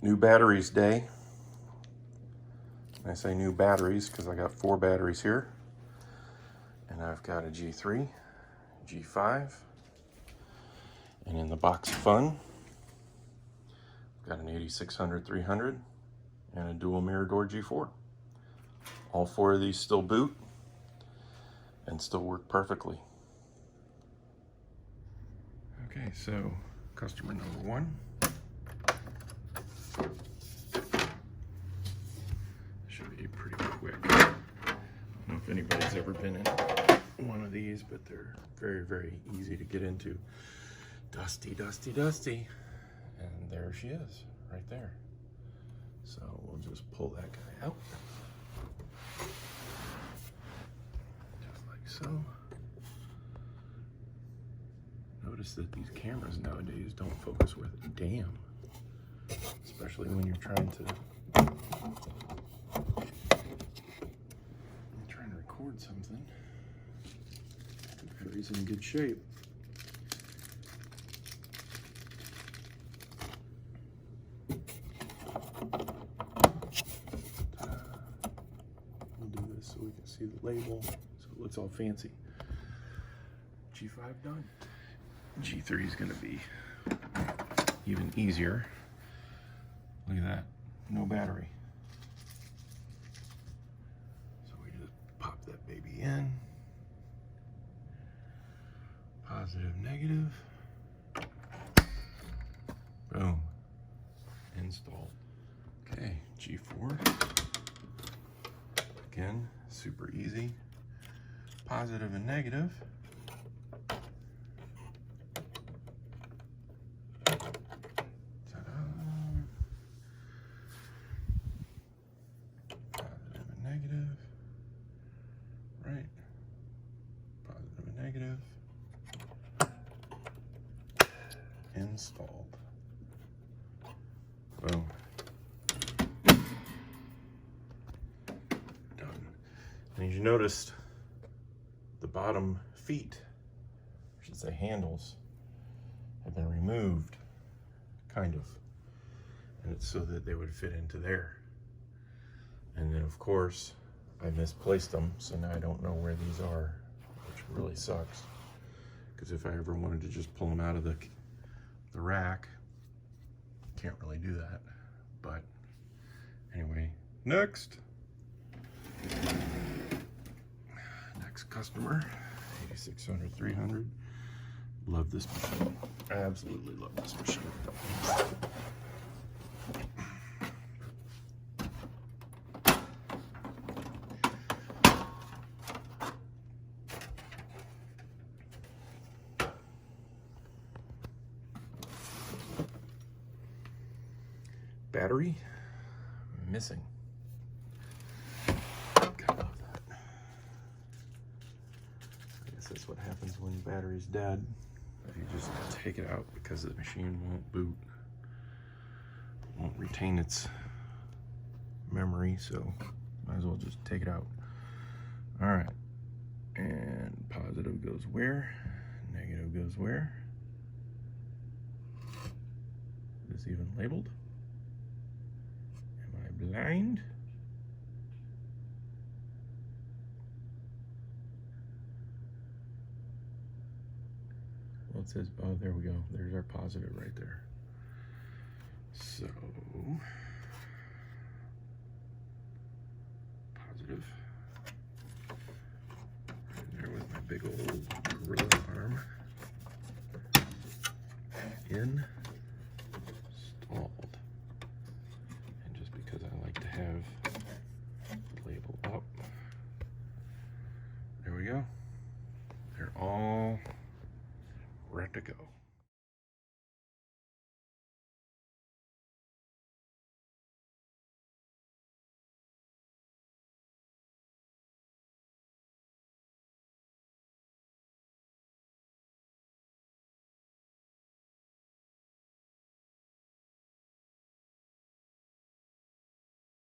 New batteries day. I say new batteries because I got 4 batteries here. And I've got a G3, G5, and in the box of fun, I've got an 8600-300 and a dual mirror door G4. All 4 of these still boot and still work perfectly. Okay, so customer number 1. Should be pretty quick. I don't know if anybody's ever been in one of these, but they're very, very easy to get into. Dusty, dusty, dusty. And there she is, right there. So we'll just pull that guy out. Just like so. Notice that these cameras nowadays don't focus worth a damn. Especially when you're trying to record something. The battery's in good shape. We'll do this so we can see the label, so it looks all fancy. G5 done. G3 is going to be even easier. Look at that, no battery. So we just pop that baby in. Positive, negative. Boom. Installed. Okay, G4. Again, super easy. Positive and negative. Negative, right, positive and negative, installed, boom, done. And as you noticed, the bottom feet, I should say handles, have been removed, kind of, and it's so that they would fit into there. And then of course, I misplaced them, so now I don't know where these are, which really sucks. Because if I ever wanted to just pull them out of the rack, can't really do that. But anyway, next customer, 8600-300. Love this machine. Absolutely love this machine. Battery missing. Gotta love that. I guess that's what happens when the battery's dead. If you just take it out because the machine won't boot, won't retain its memory, so might as well just take it out. All right, and positive goes where? Negative goes where? Is this even labeled? Blind. Well, it says, oh, there we go. There's our positive right there. So, positive. Right there with my big old gorilla arm. In.